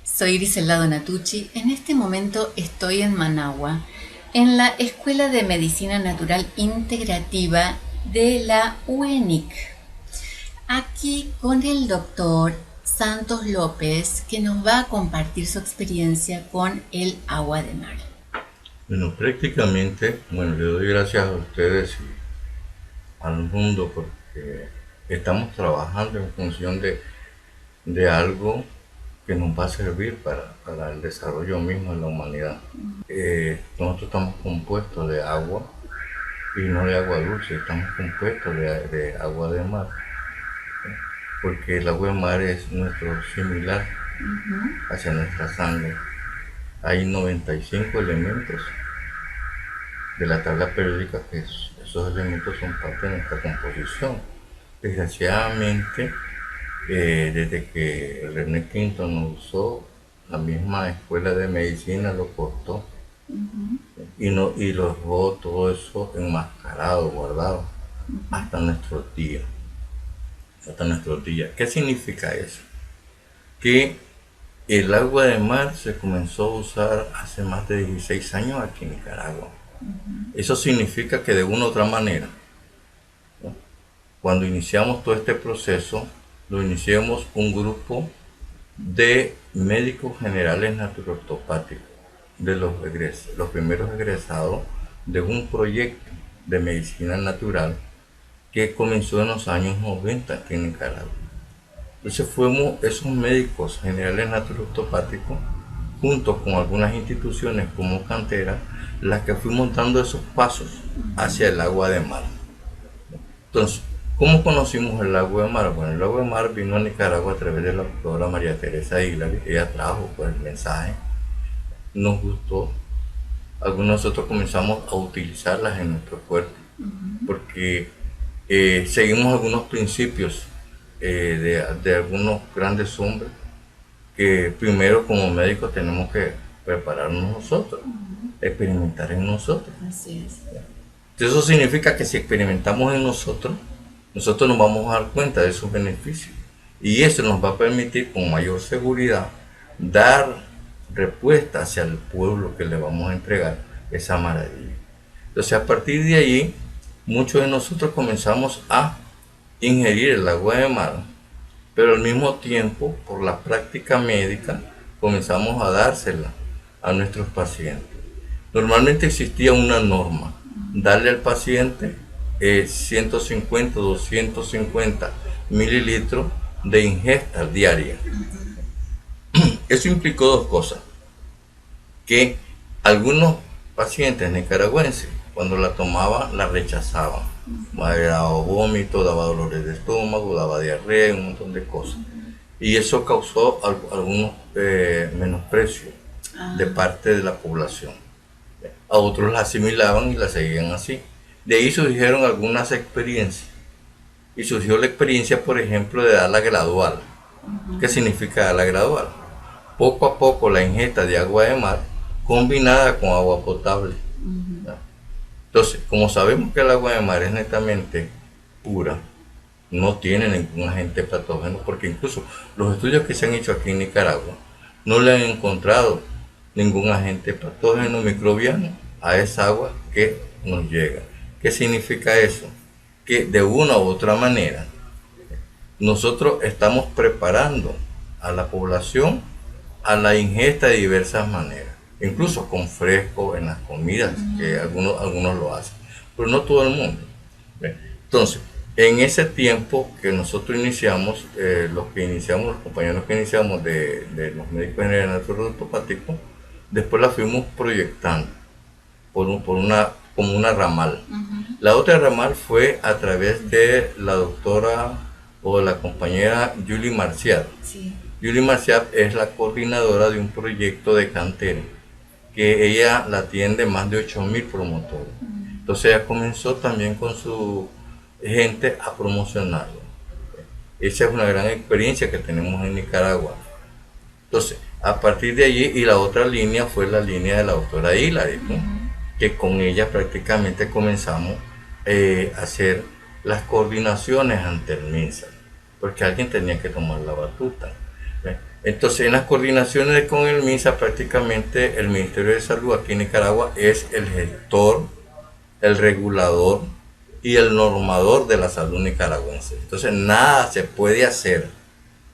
Soy Griselda Donatucci. En este momento estoy en Managua, en la Escuela de Medicina Natural Integrativa de la UENIC. Aquí con el doctor Santos López, que nos va a compartir su experiencia con el agua de mar. Bueno, prácticamente, le doy gracias a ustedes y al mundo porque estamos trabajando en función de algo que nos va a servir para el desarrollo mismo de la humanidad. Nosotros estamos compuestos de agua y no de agua dulce, estamos compuestos de agua de mar, porque el agua de mar es nuestro similar hacia nuestra sangre. Hay 95 elementos de la tabla periódica que esos elementos son parte de nuestra composición. Desgraciadamente, desde que René Quinto nos usó, la misma escuela de medicina lo cortó y lo dejó todo eso enmascarado, guardado hasta nuestros días. ¿Qué significa eso? Que el agua de mar se comenzó a usar hace más de 16 años aquí en Nicaragua. Eso significa que de una u otra manera, ¿no? Cuando iniciamos todo este proceso, lo iniciamos un grupo de médicos generales naturopáticos, de los primeros egresados de un proyecto de medicina natural que comenzó en los años 90 aquí en Nicaragua. Entonces fuimos esos médicos generales naturopáticos, junto con algunas instituciones como Cantera, las que fuimos dando esos pasos hacia el agua de mar. Entonces, ¿cómo conocimos el agua de mar? Bueno, el agua de mar vino a Nicaragua a través de la doctora María Teresa Hilary. Ella trajo el mensaje, nos gustó. Algunos de nosotros comenzamos a utilizarlas en nuestro cuerpo, porque seguimos algunos principios de algunos grandes hombres que primero como médicos tenemos que prepararnos nosotros, experimentar en nosotros. Así es. Entonces eso significa que si experimentamos en nosotros nos vamos a dar cuenta de sus beneficios y eso nos va a permitir con mayor seguridad dar respuesta hacia el pueblo que le vamos a entregar esa maravilla. Entonces a partir de allí muchos de nosotros comenzamos a ingerir el agua de mar, pero al mismo tiempo por la práctica médica comenzamos a dársela a nuestros pacientes. Normalmente existía una norma, darle al paciente 150, 250 mililitros de ingesta diaria. Eso implicó dos cosas, que algunos pacientes nicaragüenses cuando la tomaban la rechazaban, daba vómito, daba dolores de estómago, daba diarrea, un montón de cosas, y eso causó algunos menosprecios de parte de la población. A otros la asimilaban y la seguían así. De ahí surgieron algunas experiencias. Y surgió la experiencia, por ejemplo, de dar la gradual. ¿Qué significa dar la gradual? Poco a poco la ingesta de agua de mar combinada con agua potable. Entonces, como sabemos que el agua de mar es netamente pura, no tiene ningún agente patógeno, porque incluso los estudios que se han hecho aquí en Nicaragua no le han encontrado ningún agente patógeno microbiano a esa agua que nos llega. ¿Qué significa eso? Que de una u otra manera nosotros estamos preparando a la población a la ingesta de diversas maneras, incluso con fresco en las comidas, que algunos lo hacen, pero no todo el mundo. Entonces, en ese tiempo que nosotros iniciamos, los compañeros que iniciamos de los médicos generales naturopáticos, después la fuimos proyectando como una ramal. La otra ramal fue a través de la doctora o la compañera Julie Marcial. Sí. Julie Marcial es la coordinadora de un proyecto de Cantera, que ella la atiende más de 8.000 promotores. Entonces ella comenzó también con su gente a promocionarlo. Esa es una gran experiencia que tenemos en Nicaragua. Entonces, a partir de allí, y la otra línea fue la línea de la doctora Hilary, ¿no? Que con ella prácticamente comenzamos a hacer las coordinaciones ante el MINSA, porque alguien tenía que tomar la batuta. ¿Ve? Entonces, en las coordinaciones con el MINSA, prácticamente el Ministerio de Salud aquí en Nicaragua es el gestor, el regulador y el normador de la salud nicaragüense. Entonces, nada se puede hacer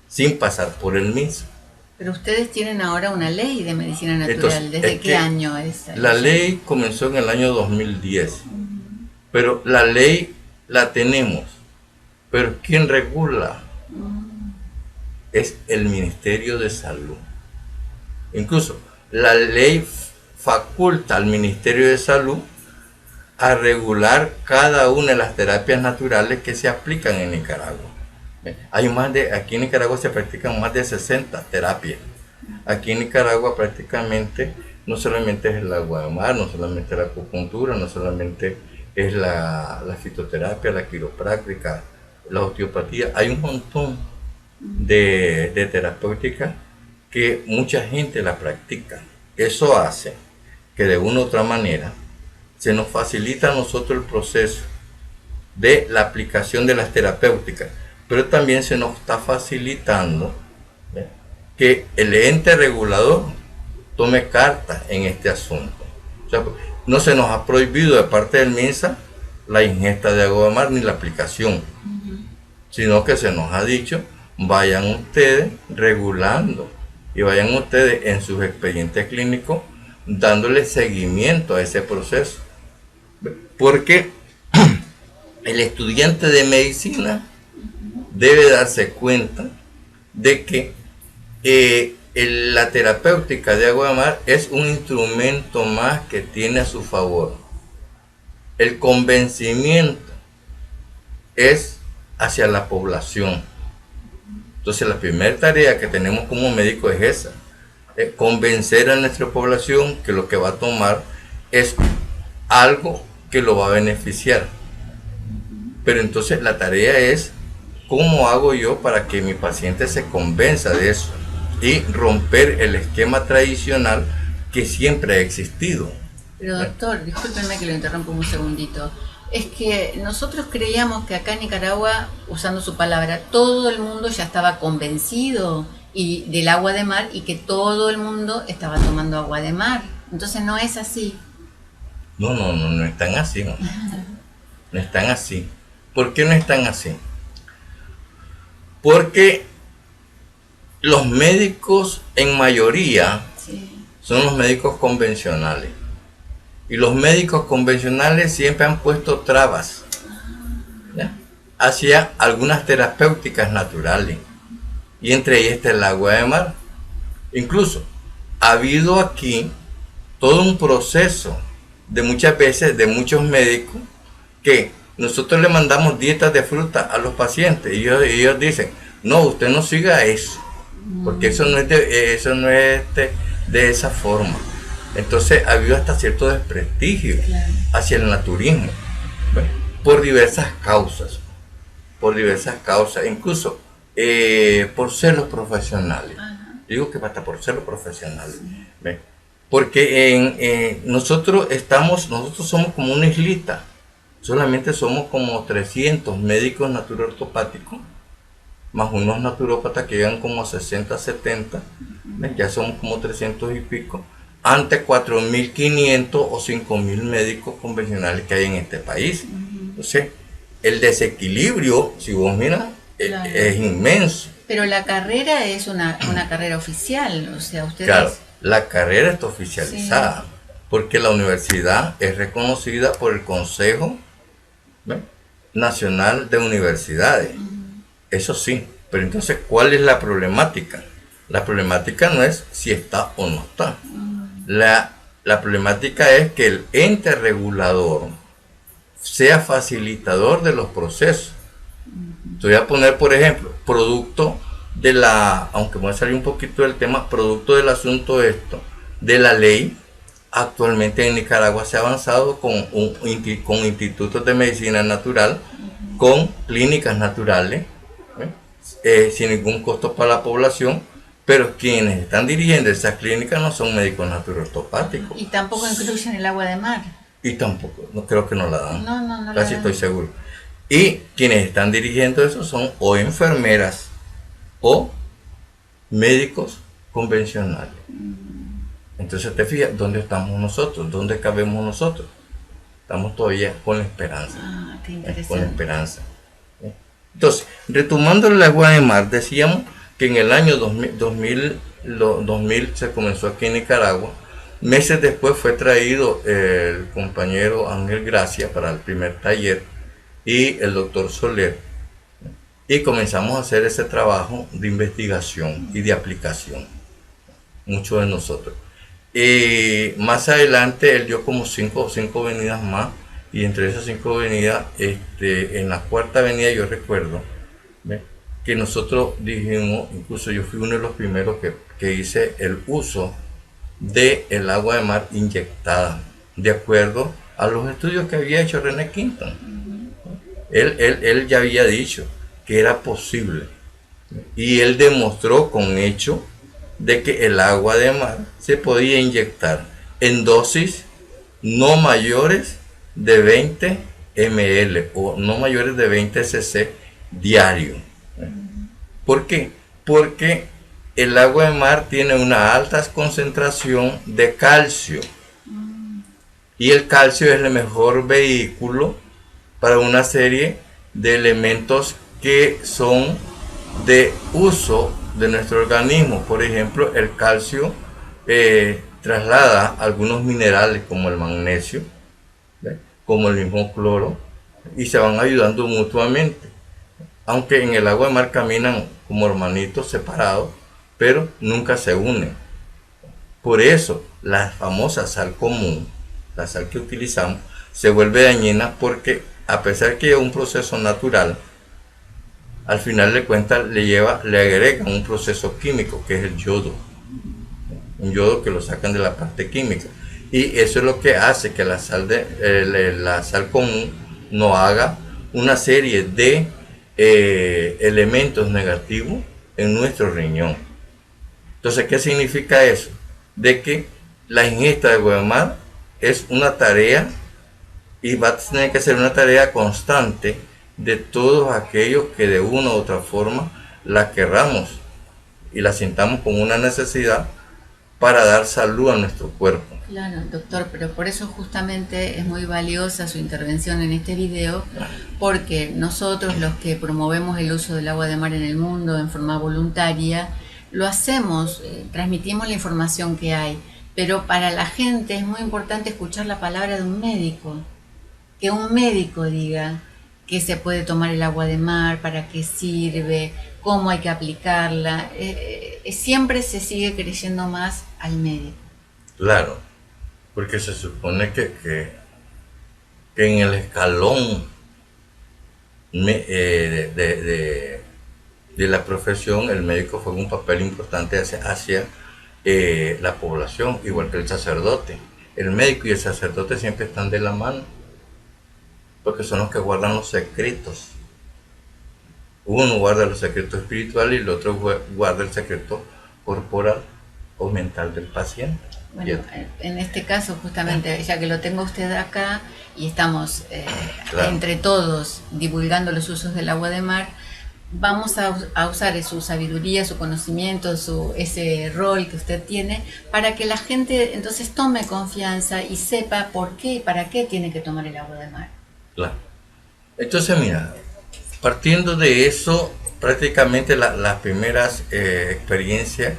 sin pasar por el MINSA. Pero ustedes tienen ahora una ley de medicina natural. Entonces, ¿Desde es qué que año es? La ley comenzó en el año 2010, pero la ley la tenemos, pero ¿quién regula? Es el Ministerio de Salud. Incluso la ley faculta al Ministerio de Salud a regular cada una de las terapias naturales que se aplican en Nicaragua. Aquí en Nicaragua se practican más de 60 terapias. Aquí en Nicaragua prácticamente no solamente es el agua de mar, no solamente la acupuntura, no solamente es la fitoterapia, la quiropráctica, la osteopatía. Hay un montón de terapéuticas que mucha gente la practica. Eso hace que de una u otra manera se nos facilita a nosotros el proceso de la aplicación de las terapéuticas, pero también se nos está facilitando que el ente regulador tome cartas en este asunto. O sea, no se nos ha prohibido de parte del MINSA la ingesta de agua de mar ni la aplicación, sino que se nos ha dicho, vayan ustedes regulando y vayan ustedes en sus expedientes clínicos dándole seguimiento a ese proceso. Porque el estudiante de medicina debe darse cuenta de que la terapéutica de agua de mar es un instrumento más que tiene a su favor. El convencimiento es hacia la población. Entonces la primera tarea que tenemos como médicos es esa, es convencer a nuestra población que lo que va a tomar es algo que lo va a beneficiar. Pero entonces la tarea es cómo hago yo para que mi paciente se convenza de eso y romper el esquema tradicional que siempre ha existido. Pero doctor, discúlpenme que lo interrumpo un segundito. Es que nosotros creíamos que acá en Nicaragua, usando su palabra, todo el mundo ya estaba convencido del agua de mar y que todo el mundo estaba tomando agua de mar. Entonces no es así. No están así. No están así. ¿Por qué no están así? Porque los médicos en mayoría son los médicos convencionales. Y los médicos convencionales siempre han puesto trabas, ¿ya?, hacia algunas terapéuticas naturales. Y entre ellas está el agua de mar. Incluso ha habido aquí todo un proceso de muchas veces de muchos médicos que nosotros le mandamos dietas de fruta a los pacientes y ellos dicen, no, usted no siga eso, porque eso no es de esa forma. Entonces ha habido hasta cierto desprestigio hacia el naturismo, ¿ves?, por diversas causas, incluso por ser los profesionales. Digo que hasta por ser los profesionales, ¿ves?, porque nosotros somos como una islita, solamente somos como 300 médicos naturoortopáticos, más unos naturópatas que llegan como 60, 70, ¿ves?, ya somos como 300 y pico, ante 4.500 o 5.000 médicos convencionales que hay en este país. Entonces, el desequilibrio, si vos miras, es inmenso. Pero la carrera es una carrera oficial, o sea, ustedes... Claro, la carrera está oficializada, porque la universidad es reconocida por el Consejo, ¿ves?, Nacional de Universidades. Eso sí, pero entonces, ¿cuál es la problemática? La problemática no es si está o no está. La problemática es que el ente regulador sea facilitador de los procesos. Te voy a poner, por ejemplo, aunque voy a salir un poquito del tema, producto del asunto de la ley. Actualmente en Nicaragua se ha avanzado con institutos de medicina natural, con clínicas naturales, sin ningún costo para la población. Pero quienes están dirigiendo esas clínicas no son médicos naturoortopáticos. Y tampoco incluyen el agua de mar. Y tampoco, no creo que no la dan. No Casi estoy seguro. Y quienes están dirigiendo eso son o enfermeras o médicos convencionales. Entonces te fijas, ¿dónde estamos nosotros? ¿Dónde cabemos nosotros? Estamos todavía con la esperanza. Qué interesante. Con la esperanza. Entonces, retomando el agua de mar, decíamos que en el año 2000 se comenzó aquí en Nicaragua. Meses después fue traído el compañero Ángel Gracia para el primer taller y el doctor Soler. Y comenzamos a hacer ese trabajo de investigación y de aplicación. Muchos de nosotros. Más adelante él dio como cinco venidas más, y entre esas 5 venidas, en la cuarta avenida yo recuerdo, ¿ve?, que nosotros dijimos, incluso yo fui uno de los primeros que hice el uso del agua de mar inyectada, de acuerdo a los estudios que había hecho René Quinton. Él ya había dicho que era posible, y él demostró con hecho de que el agua de mar se podía inyectar en dosis no mayores de 20 ml o no mayores de 20 cc diario. ¿Por qué? Porque el agua de mar tiene una alta concentración de calcio, y el calcio es el mejor vehículo para una serie de elementos que son de uso de nuestro organismo. Por ejemplo, el calcio traslada algunos minerales como el magnesio, ¿ve?, como el mismo cloro, y se van ayudando mutuamente, aunque en el agua de mar caminan como hermanitos separados, pero nunca se unen. Por eso la famosa sal común, la sal que utilizamos, se vuelve dañina, porque a pesar que es un proceso natural, al final de cuentas le agregan un proceso químico, que es el yodo, un yodo que lo sacan de la parte química, y eso es lo que hace que la sal común no haga una serie de elementos negativos en nuestro riñón. Entonces, ¿qué significa eso? De que la ingesta de agua de mar es una tarea, y va a tener que ser una tarea constante de todos aquellos que de una u otra forma la querramos y la sintamos como una necesidad para dar salud a nuestro cuerpo. Claro, doctor, pero por eso justamente es muy valiosa su intervención en este video, porque nosotros, los que promovemos el uso del agua de mar en el mundo en forma voluntaria, lo hacemos, transmitimos la información que hay, pero para la gente es muy importante escuchar la palabra de un médico, que un médico diga que se puede tomar el agua de mar, para qué sirve, cómo hay que aplicarla. Siempre se sigue creyendo más al médico. Claro, porque se supone que en el escalón de la profesión, el médico juega un papel importante hacia la población, igual que el sacerdote. El médico y el sacerdote siempre están de la mano, porque son los que guardan los secretos. Uno guarda los secretos espirituales y el otro guarda el secreto corporal o mental del paciente. Bueno, en este caso, justamente, ya que lo tengo usted acá y estamos claro, entre todos divulgando los usos del agua de mar, vamos a usar su sabiduría, su conocimiento, ese rol que usted tiene, para que la gente entonces tome confianza y sepa por qué y para qué tiene que tomar el agua de mar. Claro. Entonces, mira, partiendo de eso, prácticamente las primeras experiencias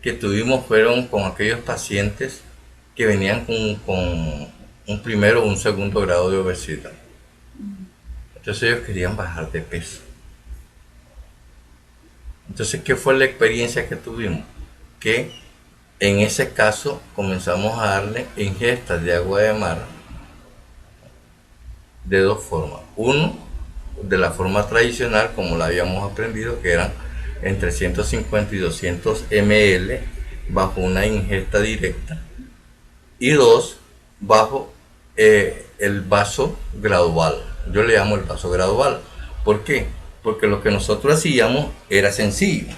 que tuvimos fueron con aquellos pacientes que venían con un primero o un segundo grado de obesidad. Entonces ellos querían bajar de peso. Entonces, ¿qué fue la experiencia que tuvimos? Que en ese caso comenzamos a darle ingestas de agua de mar de dos formas. Uno, de la forma tradicional, como la habíamos aprendido, que eran entre 150 y 200 ml bajo una ingesta directa. Y dos, bajo el vaso gradual. Yo le llamo el vaso gradual. ¿Por qué? Porque lo que nosotros hacíamos era sencillo.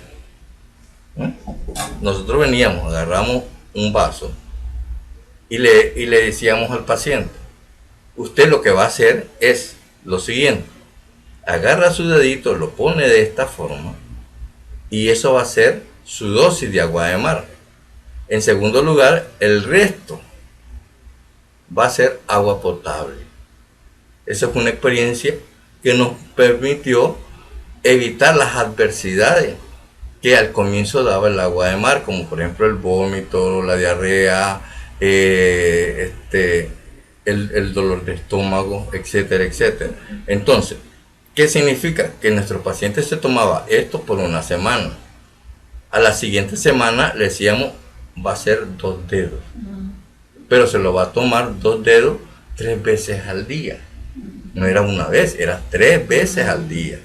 Nosotros veníamos, agarramos un vaso y le decíamos al paciente: usted lo que va a hacer es lo siguiente: agarra su dedito, lo pone de esta forma y eso va a ser su dosis de agua de mar. En segundo lugar, el resto va a ser agua potable. Esa fue una experiencia que nos permitió evitar las adversidades que al comienzo daba el agua de mar, como por ejemplo el vómito, la diarrea, el dolor de estómago, etcétera, etcétera. Entonces, ¿qué significa? Que nuestro paciente se tomaba esto por una semana. A la siguiente semana le decíamos, va a ser 2 dedos. Pero se lo va a tomar 2 dedos 3 veces al día. No era una vez, era 3 veces al día.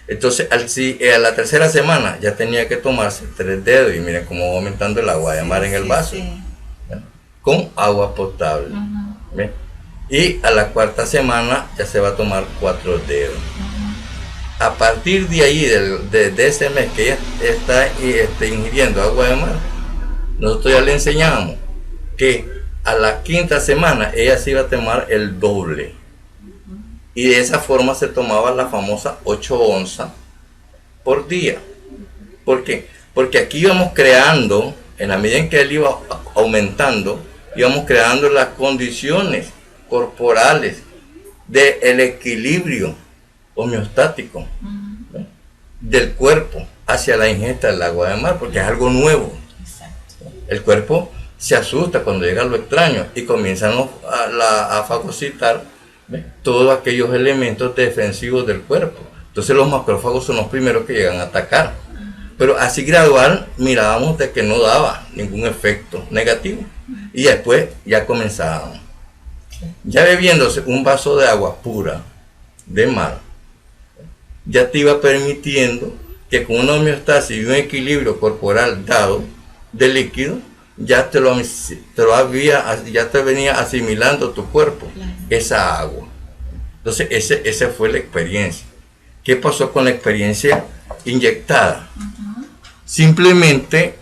Entonces, a la tercera semana ya tenía que tomarse 3 dedos. Y miren cómo va aumentando el agua de mar en el vaso. Con agua potable. Y a la cuarta semana ya se va a tomar 4 dedos. A partir de ahí, de ese mes que ella está ingiriendo agua de mar, nosotros ya le enseñamos que a la quinta semana ella se iba a tomar el doble. Y de esa forma se tomaba la famosa 8 onzas por día. ¿Por qué? Porque aquí íbamos creando, en la medida en que él iba aumentando, íbamos creando las condiciones corporales del equilibrio homeostático del cuerpo hacia la ingesta del agua de mar, porque es algo nuevo. El cuerpo se asusta cuando llega lo extraño y comienzan a fagocitar todos aquellos elementos defensivos del cuerpo. Entonces los macrófagos son los primeros que llegan a atacar. Pero así gradual mirábamos de que no daba ningún efecto negativo. Y después ya comenzábamos. Ya bebiéndose un vaso de agua pura de mar, ya te iba permitiendo que con una homeostasis y un equilibrio corporal dado de líquido, ya te venía asimilando tu cuerpo esa agua. Entonces esa fue la experiencia. ¿Qué pasó con la experiencia inyectada? Simplemente,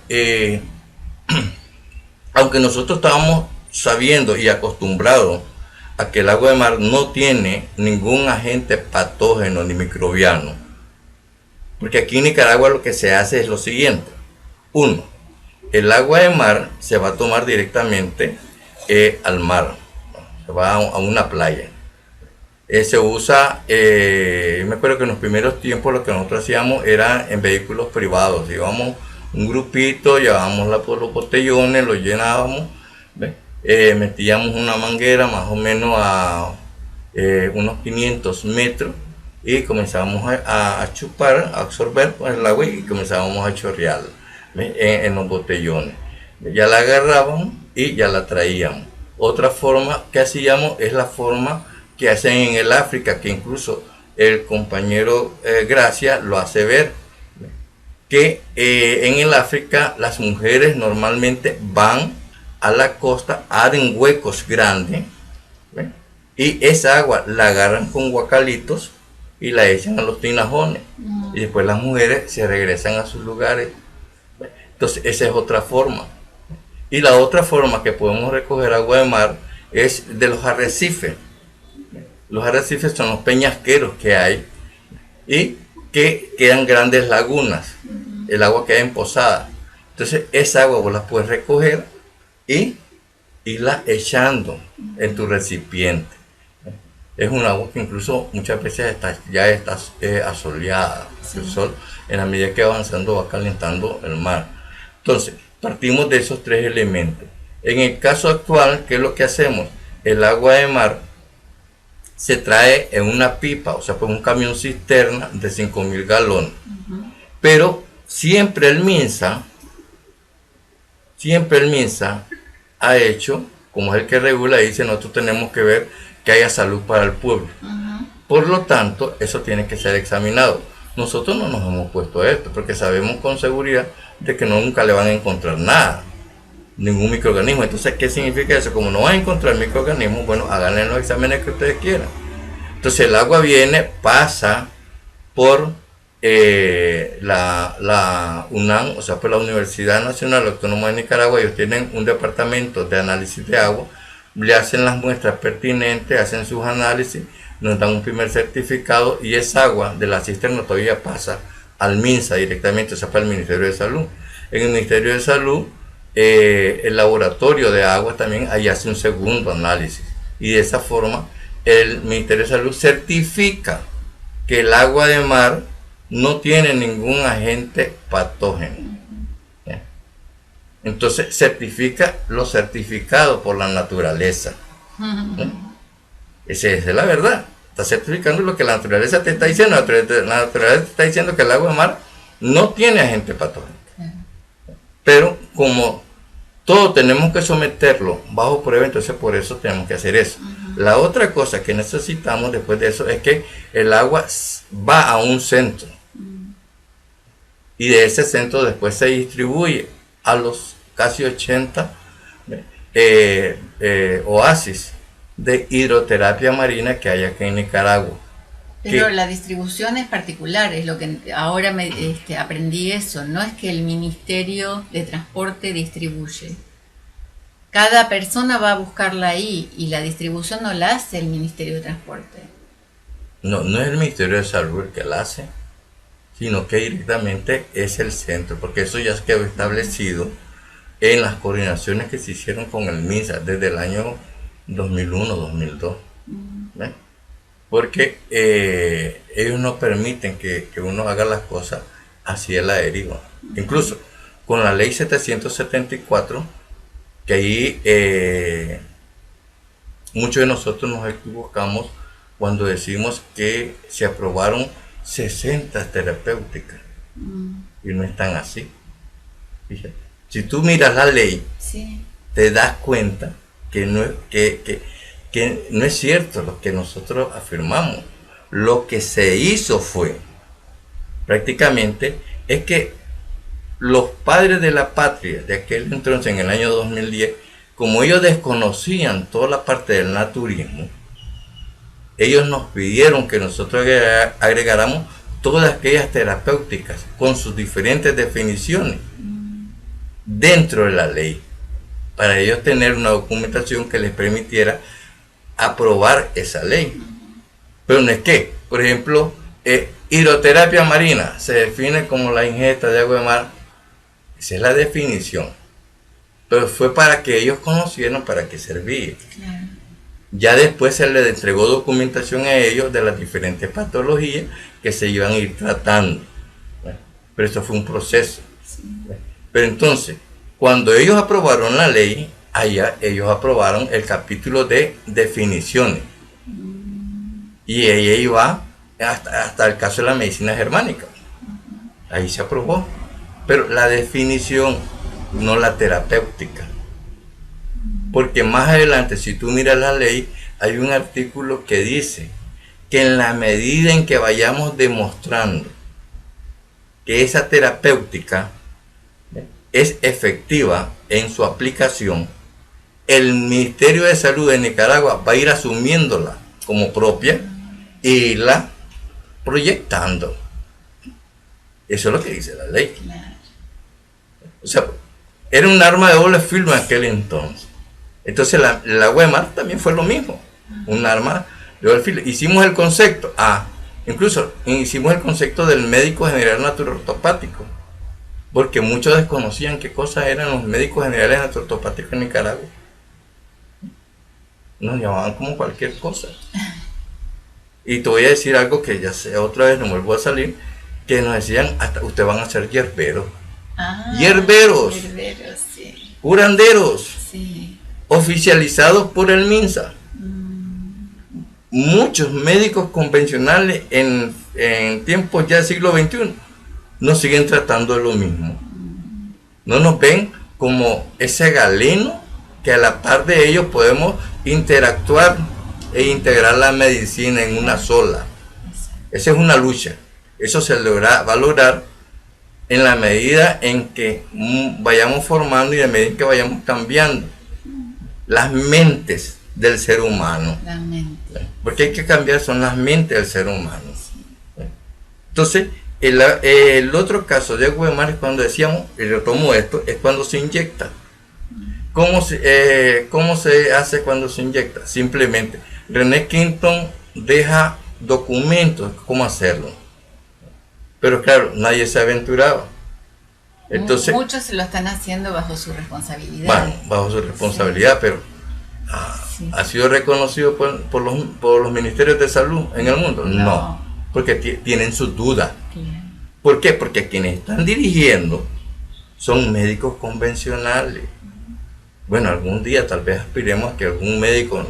aunque nosotros estábamos sabiendo y acostumbrados a que el agua de mar no tiene ningún agente patógeno ni microbiano, porque aquí en Nicaragua lo que se hace es lo siguiente. 1. El agua de mar se va a tomar directamente al mar, se va a una playa. Se usa, me acuerdo que en los primeros tiempos lo que nosotros hacíamos era en vehículos privados. Íbamos un grupito, llevábamos los botellones, los llenábamos, metíamos una manguera más o menos a unos 500 metros y comenzábamos a chupar, a absorber el agua y comenzábamos a chorrear en los botellones. Ya la agarrábamos y ya la traíamos. Otra forma que hacíamos es la forma que hacen en el África, que incluso el compañero Gracia lo hace ver, que en el África las mujeres normalmente van a la costa, abren huecos grandes, y esa agua la agarran con guacalitos y la echan a los tinajones, y después las mujeres se regresan a sus lugares. Entonces esa es otra forma. Y la otra forma que podemos recoger agua de mar es de los arrecifes. Los arrecifes son los peñasqueros que hay y que quedan grandes lagunas. El agua queda emposada. Entonces esa agua vos la puedes recoger y irla echando en tu recipiente. Es un agua que incluso muchas veces ya está asoleada. El sol, en la medida que va avanzando, va calentando el mar. Entonces, partimos de esos 3 elementos. En el caso actual, ¿qué es lo que hacemos? El agua de mar se trae en una pipa, o sea, pues un camión cisterna de 5.000 galones. Pero siempre el MINSA ha hecho, como es el que regula, dice, nosotros tenemos que ver que haya salud para el pueblo. Por lo tanto, eso tiene que ser examinado. Nosotros no nos hemos puesto a esto, porque sabemos con seguridad de que nunca le van a encontrar nada, ningún microorganismo. Entonces, ¿qué significa eso? Como no van a encontrar microorganismos, bueno, háganle los exámenes que ustedes quieran. Entonces el agua viene, pasa por la UNAM, o sea, por la Universidad Nacional Autónoma de Nicaragua. Ellos tienen un departamento de análisis de agua, le hacen las muestras pertinentes, hacen sus análisis, nos dan un primer certificado y esa agua de la cisterna todavía pasa al MINSA directamente, o sea, para el Ministerio de Salud. En el Ministerio de Salud, el laboratorio de agua también ahí hace un segundo análisis. Y de esa forma, el Ministerio de Salud certifica que el agua de mar no tiene ningún agente patógeno. Entonces certifica lo certificado por la naturaleza. Esa es la verdad. Está certificando lo que la naturaleza te está diciendo. La naturaleza te está diciendo que el agua de mar no tiene agente patógeno. Pero como todo tenemos que someterlo bajo prueba, entonces por eso tenemos que hacer eso. La otra cosa que necesitamos después de eso es que el agua va a un centro. Y de ese centro después se distribuye a los casi 80 oasis de hidroterapia marina que hay aquí en Nicaragua. Pero la distribución es particular, es lo que ahora aprendí eso, no es que el Ministerio de Transporte distribuye. Cada persona va a buscarla ahí y la distribución no la hace el Ministerio de Transporte. No, no es el Ministerio de Salud el que la hace, sino que directamente es el centro, porque eso ya quedó establecido en las coordinaciones que se hicieron con el MINSA desde el año 2001-2002. Porque ellos no permiten que uno haga las cosas así a la deriva. Incluso con la ley 774, que ahí muchos de nosotros nos equivocamos cuando decimos que se aprobaron 60 terapéuticas. Y no están así. Fíjate. Si tú miras la ley, sí, te das cuenta que no es cierto lo que nosotros afirmamos. Lo que se hizo fue, prácticamente, es que los padres de la patria de aquel entonces, en el año 2010, como ellos desconocían toda la parte del naturismo, ellos nos pidieron que nosotros agregáramos todas aquellas terapéuticas con sus diferentes definiciones dentro de la ley, para ellos tener una documentación que les permitiera aprobar esa ley. Pero no es que, por ejemplo, hidroterapia marina se define como la ingesta de agua de mar. Esa es la definición, pero fue para que ellos conocieran para qué servía. claro. Ya después se les entregó documentación a ellos de las diferentes patologías que se iban a ir tratando. Pero eso fue un proceso. Sí. Pero entonces, cuando ellos aprobaron la ley, allá ellos aprobaron el capítulo de definiciones. Y ella iba hasta el caso de la medicina germánica. Ahí se aprobó. Pero la definición, no la terapéutica. Porque más adelante, si tú miras la ley, hay un artículo que dice que en la medida en que vayamos demostrando que esa terapéutica es efectiva en su aplicación, el Ministerio de Salud de Nicaragua va a ir asumiéndola como propia y la proyectando. Eso es lo que dice la ley. Claro. O sea, era un arma de doble filo en aquel entonces. Entonces la agua de mar también fue lo mismo, un arma de doble filo. Hicimos el concepto, incluso hicimos el concepto del médico general naturopático, porque muchos desconocían qué cosas eran los médicos generales naturopáticos en Nicaragua. Nos llamaban como cualquier cosa. Y te voy a decir algo que ya sé, otra vez no vuelvo a salir, que nos decían, hasta ustedes van a ser hierberos. Hierberos, Sí. curanderos, Sí. oficializados por el MINSA. Muchos médicos convencionales en tiempos ya del siglo XXI nos siguen tratando de lo mismo. No nos ven como ese galeno que a la par de ellos podemos interactuar e integrar la medicina en una sola. Esa es una lucha. Eso se va a lograr en la medida en que vayamos formando y en la medida en que vayamos cambiando las mentes del ser humano. La mente. Porque hay que cambiar, son las mentes del ser humano. Entonces, el otro caso de agua de mar es cuando decíamos, y retomo esto, es cuando se inyecta. ¿Cómo se hace cuando se inyecta? Simplemente, René Quinton deja documentos cómo hacerlo. Pero claro, nadie se aventuraba. Entonces, muchos lo están haciendo bajo su responsabilidad. bueno, bajo su responsabilidad, sí. Pero sí. ¿Ha sido reconocido por los ministerios de salud en el mundo? No, porque tienen sus dudas. ¿Por qué? Porque quienes están dirigiendo son médicos convencionales. Bueno, algún día tal vez aspiremos a que algún médico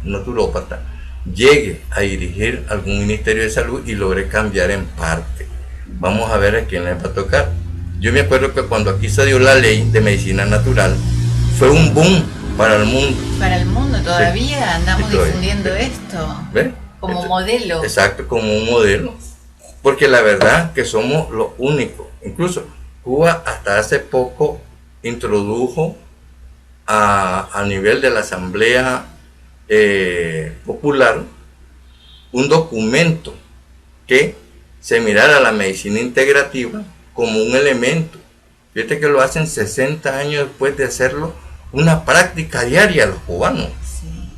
naturópata llegue a dirigir algún ministerio de salud y logre cambiar en parte. Vamos a ver a quién les va a tocar. Yo me acuerdo que cuando aquí se dio la ley de medicina natural, fue un boom para el mundo. Para el mundo, todavía sí. Andamos difundiendo esto. ¿Ves? Como entonces, modelo. Exacto, como un modelo. Porque la verdad que somos los únicos. Incluso Cuba hasta hace poco introdujo a nivel de la Asamblea Popular un documento que se mirara la medicina integrativa como un elemento. Fíjate que lo hacen 60 años después de hacerlo una práctica diaria los cubanos. Sí.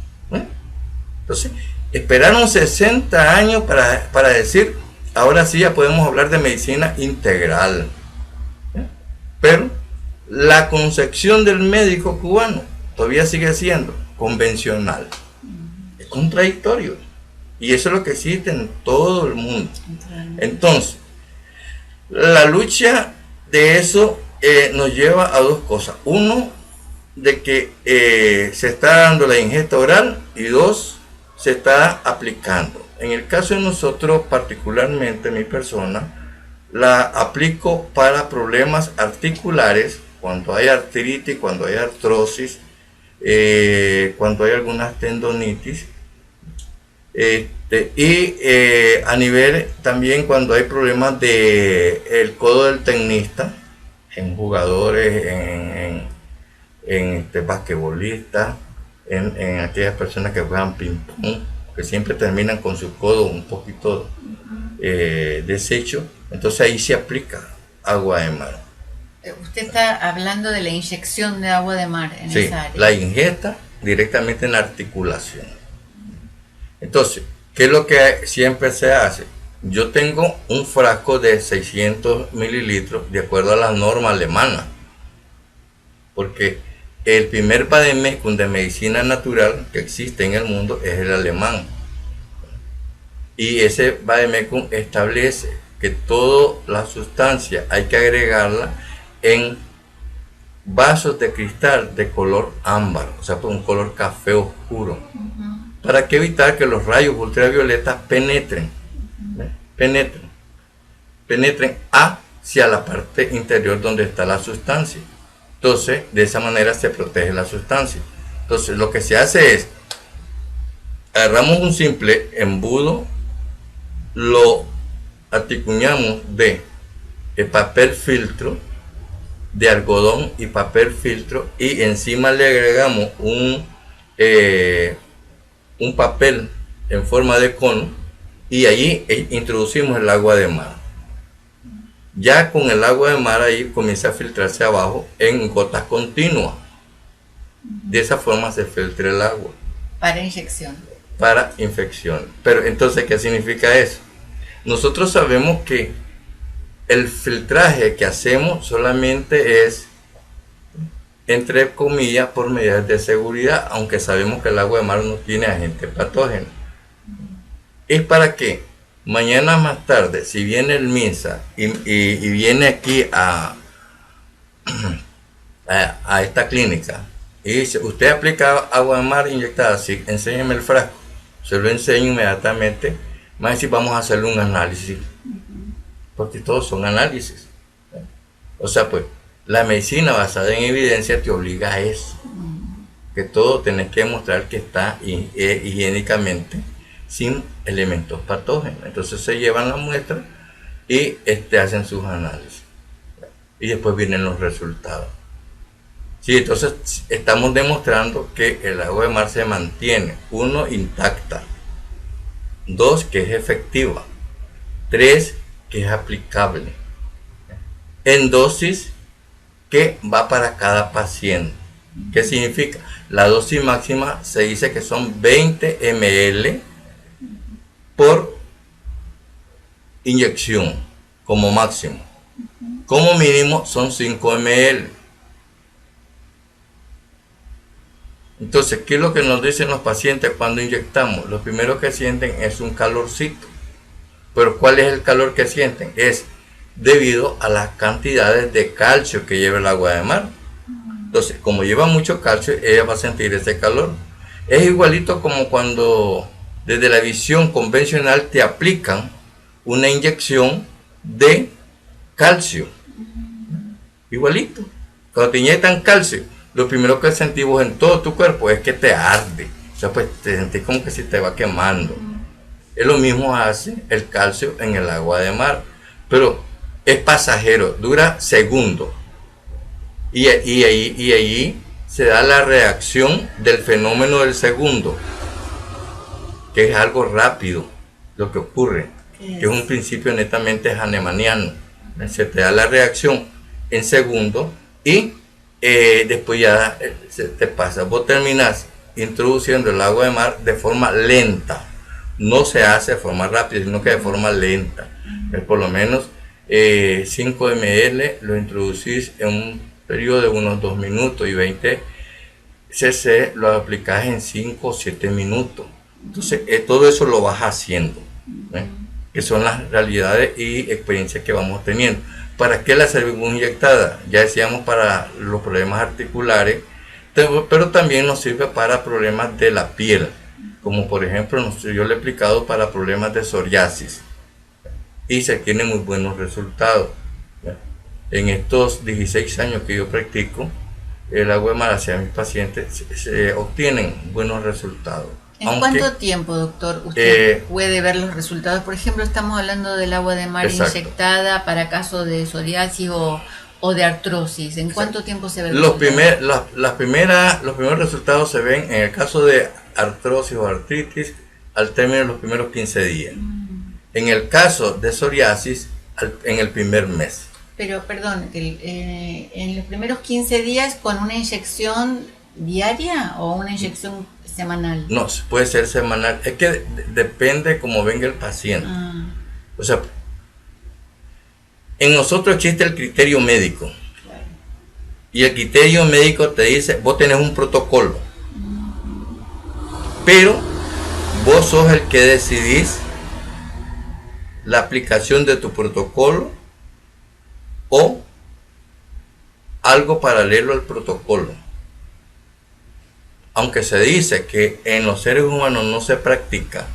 Entonces, esperaron 60 años para decir, ahora sí ya podemos hablar de medicina integral. Pero la concepción del médico cubano todavía sigue siendo convencional. Es contradictorio. Y eso es lo que existe en todo el mundo. Entonces, la lucha de eso nos lleva a dos cosas. Uno, de que se está dando la ingesta oral, y dos, se está aplicando. En el caso de nosotros, particularmente mi persona, la aplico para problemas articulares, cuando hay artritis, cuando hay artrosis, cuando hay algunas tendonitis, y a nivel también cuando hay problemas de el codo del tenista, en jugadores, en basquetbolistas, en aquellas personas que juegan ping pong, que siempre terminan con su codo un poquito deshecho. Entonces ahí se aplica agua de mar. Usted está hablando de la inyección de agua de mar en esa área. La ingesta directamente en la articulación. Entonces, ¿qué es lo que siempre se hace? Yo tengo un frasco de 600 mililitros de acuerdo a la norma alemana, porque el primer vademecum de medicina natural que existe en el mundo es el alemán. Y ese vademecum establece que toda la sustancia hay que agregarla en vasos de cristal de color ámbar, o sea, un color café oscuro, para que evitar que los rayos ultravioletas penetren hacia la parte interior donde está la sustancia. Entonces, de esa manera se protege la sustancia. Entonces, lo que se hace es, agarramos un simple embudo, lo aticuñamos de papel filtro, de algodón y papel filtro, y encima le agregamos un papel en forma de cono, y allí introducimos el agua de mar. Ya con el agua de mar ahí comienza a filtrarse abajo en gotas continuas. De esa forma se filtra el agua. Para inyección. Para infección. Pero entonces, ¿qué significa eso? Nosotros sabemos que el filtraje que hacemos solamente es, entre comillas, por medidas de seguridad, aunque sabemos que el agua de mar no tiene agente patógeno. Es para que mañana más tarde, si viene el MINSA y viene aquí a esta clínica y dice, usted aplica agua de mar inyectada, sí, enséñeme el frasco, se lo enseño inmediatamente, más si vamos a hacerle un análisis, porque todos son análisis. O sea, pues, la medicina basada en evidencia te obliga a eso, que todo tenés que demostrar que está higiénicamente sin elementos patógenos. Entonces se llevan la muestra y hacen sus análisis. Y después vienen los resultados. Sí, entonces estamos demostrando que el agua de mar se mantiene, 1, intacta, 2, que es efectiva, 3, que es aplicable, en dosis que va para cada paciente. ¿Qué significa? La dosis máxima se dice que son 20 ml por inyección como máximo. Como mínimo son 5 ml. Entonces, ¿qué es lo que nos dicen los pacientes cuando inyectamos? Lo primero que sienten es un calorcito. Pero ¿cuál es el calor que sienten? Es debido a las cantidades de calcio que lleva el agua de mar. Entonces, como lleva mucho calcio, ella va a sentir ese calor. Es igualito como cuando desde la visión convencional te aplican una inyección de calcio. Igualito. Cuando te inyectan calcio, lo primero que sentimos en todo tu cuerpo es que te arde. O sea, pues te sentís como que se te va quemando. Es lo mismo hace el calcio en el agua de mar. Pero es pasajero, dura segundos. Y allí se da la reacción del fenómeno del segundo, que es algo rápido lo que ocurre, que es un principio netamente hahnemanniano. Se te da la reacción en segundos y después ya se te pasa. Vos terminás introduciendo el agua de mar de forma lenta. No se hace de forma rápida, sino que de forma lenta. Por lo menos 5 ml lo introducís en un periodo de unos 2 minutos y 20 cc lo aplicás en 5 o 7 minutos. Entonces todo eso lo vas haciendo, que son las realidades y experiencias que vamos teniendo. ¿Para qué la servimos inyectada? Ya decíamos, para los problemas articulares, pero también nos sirve para problemas de la piel, como por ejemplo yo le he aplicado para problemas de psoriasis y se tienen muy buenos resultados. En estos 16 años que yo practico el agua de mar hacia mis pacientes se obtienen buenos resultados. ¿En cuánto tiempo, doctor, usted puede ver los resultados? Por ejemplo, estamos hablando del agua de mar inyectada para casos de psoriasis o de artrosis. ¿En cuánto tiempo se ven los primeros resultados se ven en el caso de artrosis o artritis al término de los primeros 15 días. En el caso de psoriasis, en el primer mes. Pero, perdón, en los primeros 15 días con una inyección diaria o una inyección semanal. No, puede ser semanal. Es que depende cómo venga el paciente. O sea, en nosotros existe el criterio médico. Claro. Y el criterio médico te dice, vos tenés un protocolo. Pero vos sos el que decidís la aplicación de tu protocolo o algo paralelo al protocolo. Aunque se dice que en los seres humanos no se practica,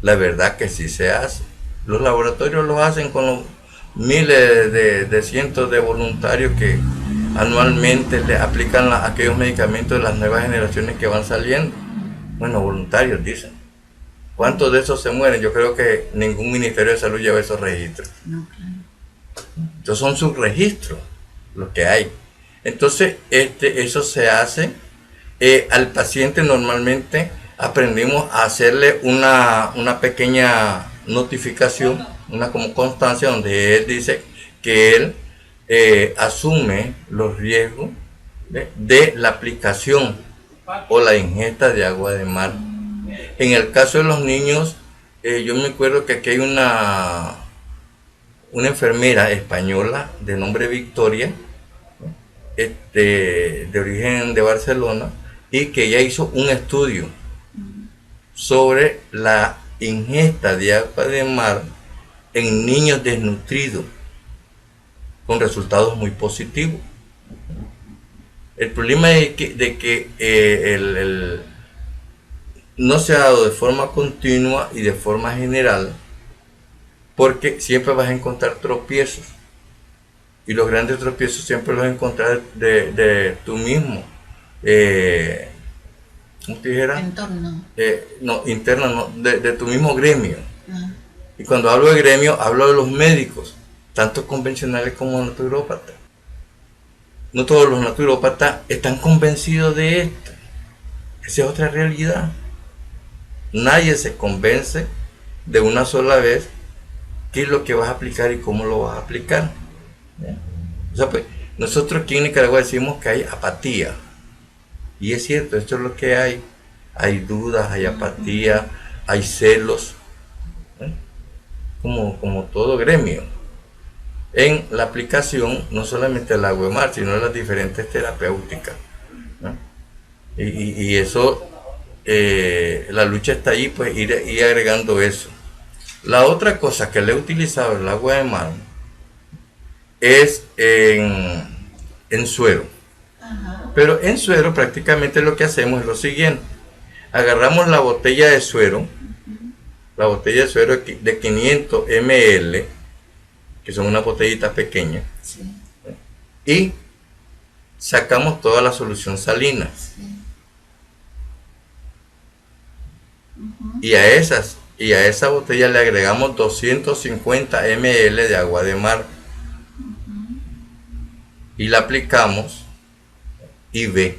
la verdad que sí se hace. Los laboratorios lo hacen con los miles de cientos de voluntarios que anualmente le aplican aquellos medicamentos de las nuevas generaciones que van saliendo. Bueno, voluntarios dicen. ¿Cuántos de esos se mueren? Yo creo que ningún ministerio de salud lleva esos registros. No, claro. Entonces son subregistros los que hay. Entonces eso se hace. Al paciente normalmente aprendimos a hacerle una pequeña notificación, una como constancia donde él dice que él asume los riesgos de la aplicación o la ingesta de agua de mar. En el caso de los niños, yo me acuerdo que aquí hay una enfermera española de nombre Victoria, de origen de Barcelona, y que ella hizo un estudio sobre la ingesta de agua de mar en niños desnutridos, con resultados muy positivos. El problema es que no se ha dado de forma continua y de forma general, porque siempre vas a encontrar tropiezos, y los grandes tropiezos siempre los vas a encontrar de tú mismo, ¿cómo te dijera? Entorno. No, interno, no, de tu mismo gremio. Y cuando hablo de gremio, hablo de los médicos, tanto convencionales como naturópatas. No todos los naturópatas están convencidos de esto. Esa es otra realidad. Nadie se convence de una sola vez qué es lo que vas a aplicar y cómo lo vas a aplicar. ¿Ya? O sea, pues, nosotros aquí en Nicaragua decimos que hay apatía. Y es cierto, esto es lo que hay. Hay dudas, hay apatía, hay celos, como todo gremio, en la aplicación no solamente del agua de mar, sino de las diferentes terapéuticas, ¿no? Y eso, la lucha está ahí, pues ir agregando eso. La otra cosa que le he utilizado el agua de mar es en suero. Ajá. Pero en suero prácticamente lo que hacemos es lo siguiente. Agarramos la botella de suero, de 500 ml, que son una botellita pequeña, Sí, y sacamos toda la solución salina. sí. Y a esa botella le agregamos 250 ml de agua de mar y la aplicamos IV.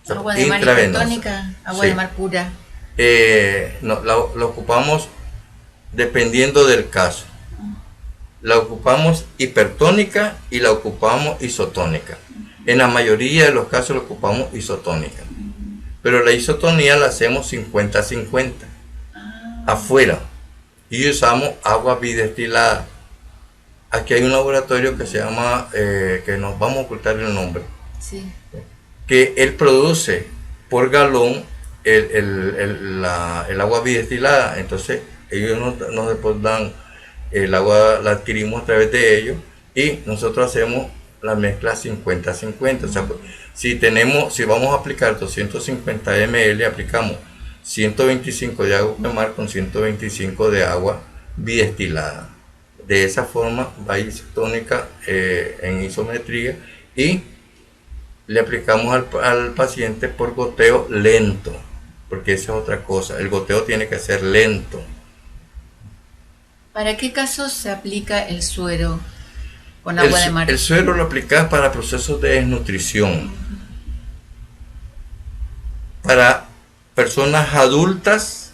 Agua de mar intravenosa. hipertónica, agua Sí. de mar pura. No, lo ocupamos dependiendo del caso. La ocupamos hipertónica y la ocupamos isotónica. En la mayoría de los casos la ocupamos isotónica. Pero la isotonía la hacemos 50-50 afuera y usamos agua bidestilada. Aquí hay un laboratorio que se llama, que nos vamos a ocultar el nombre, Sí. que él produce por galón el agua bidestilada. Entonces ellos nos después dan el agua, la adquirimos a través de ellos y nosotros hacemos la mezcla 50-50. O sea, pues, si vamos a aplicar 250 ml, aplicamos 125 de agua de mar con 125 de agua bidestilada. De esa forma va isotónica en isometría y le aplicamos al paciente por goteo lento, porque esa es otra cosa, el goteo tiene que ser lento. ¿Para qué casos se aplica el suero con agua de mar? El suero lo aplicas para procesos de desnutrición, para personas adultas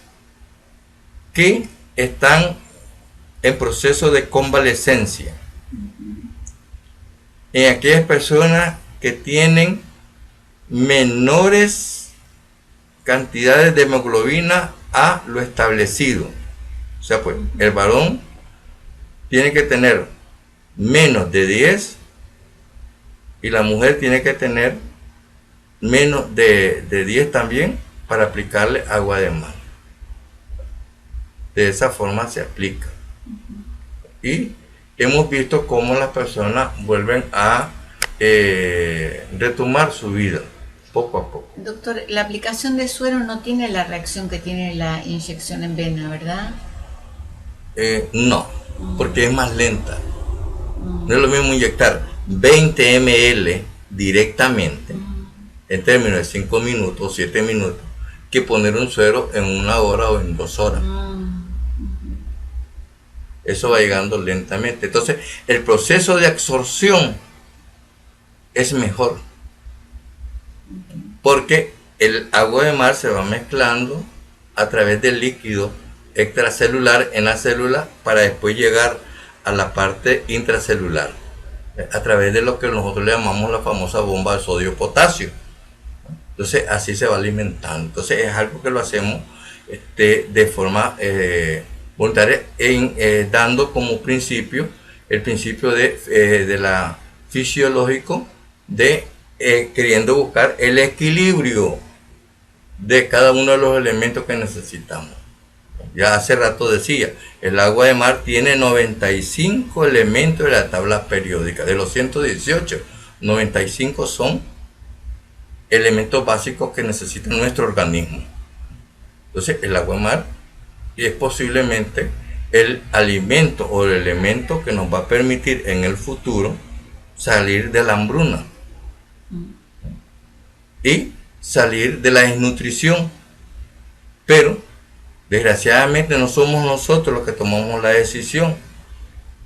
que están en proceso de convalescencia, en aquellas personas que tienen menores cantidades de hemoglobina a lo establecido. O sea, pues el varón tiene que tener menos de 10 y la mujer tiene que tener menos de 10 también para aplicarle agua de mar. De esa forma se aplica. Y hemos visto cómo las personas vuelven a retomar su vida poco a poco. Doctor, la aplicación de suero no tiene la reacción que tiene la inyección en vena, ¿verdad? No, porque es más lenta. No es lo mismo inyectar 20 ml directamente en términos de 5 minutos o 7 minutos que poner un suero en 1 hora o en 2 horas. Eso va llegando lentamente. Entonces, el proceso de absorción es mejor porque el agua de mar se va mezclando a través del líquido extracelular en la célula para después llegar a la parte intracelular a través de lo que nosotros le llamamos la famosa bomba de sodio-potasio. Entonces así se va alimentando. Entonces es algo que lo hacemos de forma voluntaria, dando como principio el principio de la fisiológico de queriendo buscar el equilibrio de cada uno de los elementos que necesitamos. Ya hace rato decía, el agua de mar tiene 95 elementos de la tabla periódica. De los 118, 95 son elementos básicos que necesita nuestro organismo. Entonces, el agua de mar es posiblemente el alimento o el elemento que nos va a permitir en el futuro salir de la hambruna y salir de la desnutrición. Pero desgraciadamente no somos nosotros los que tomamos la decisión.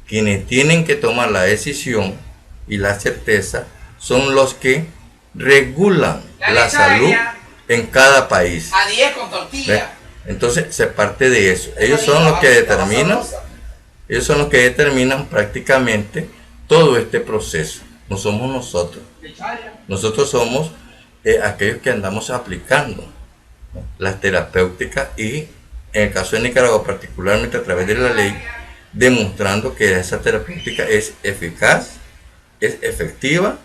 Quienes tienen que tomar la decisión y la certeza son los que regulan la salud en cada país. A 10 con tortilla. Entonces se parte de eso. Ellos son los que determinan prácticamente todo este proceso. No somos nosotros. Nosotros somos aquellos que andamos aplicando las terapéuticas y en el caso de Nicaragua, particularmente a través de la ley, demostrando que esa terapéutica es eficaz, es efectiva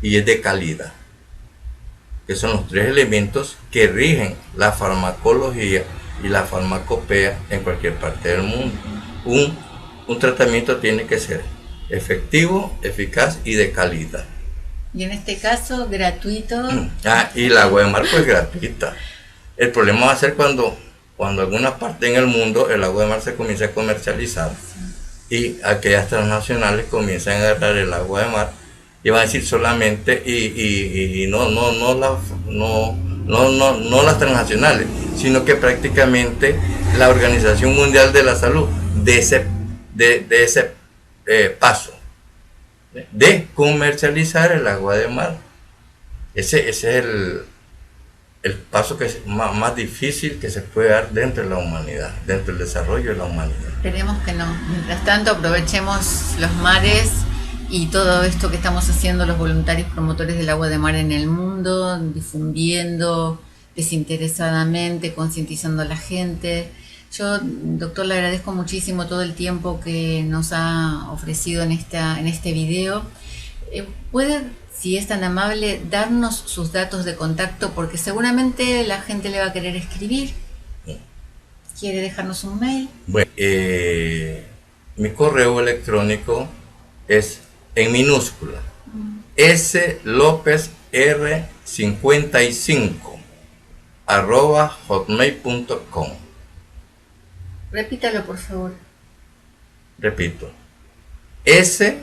y es de calidad, que son los tres elementos que rigen la farmacología y la farmacopea en cualquier parte del mundo. Un tratamiento tiene que ser efectivo, eficaz y de calidad. Y en este caso, gratuito. Y el agua de mar pues gratuita. El problema va a ser cuando alguna parte en el mundo el agua de mar se comienza a comercializar y aquellas transnacionales comienzan a agarrar el agua de mar y van a decir solamente y no las transnacionales, sino que prácticamente la Organización Mundial de la Salud de ese paso de comercializar el agua de mar. Ese es el paso que es más difícil que se puede dar dentro de la humanidad, dentro del desarrollo de la humanidad. Esperemos que no. Mientras tanto, aprovechemos los mares y todo esto que estamos haciendo los voluntarios promotores del agua de mar en el mundo, difundiendo desinteresadamente, concientizando a la gente. Yo, doctor, le agradezco muchísimo todo el tiempo que nos ha ofrecido en este video. ¿Puede, si es tan amable, darnos sus datos de contacto? Porque seguramente la gente le va a querer escribir. ¿Quiere dejarnos un mail? Bueno, mi correo electrónico es en minúscula slopezr55@hotmail.com. Repítalo, por favor. Repito, S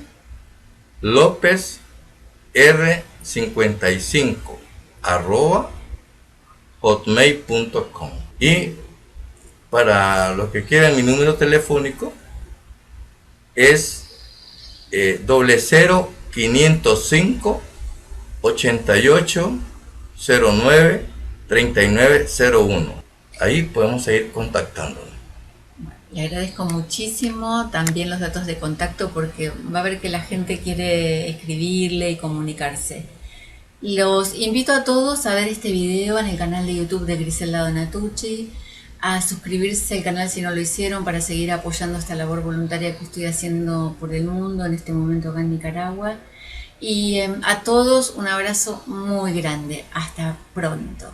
López R55@hotmail.com. Y para los que quieran, mi número telefónico es 00505 88 09 3901. Ahí podemos seguir contactándonos. Le agradezco muchísimo también los datos de contacto, porque va a ver que la gente quiere escribirle y comunicarse. Los invito a todos a ver este video en el canal de YouTube de Griselda Donatucci, a suscribirse al canal si no lo hicieron para seguir apoyando esta labor voluntaria que estoy haciendo por el mundo en este momento acá en Nicaragua. Y a todos un abrazo muy grande. Hasta pronto.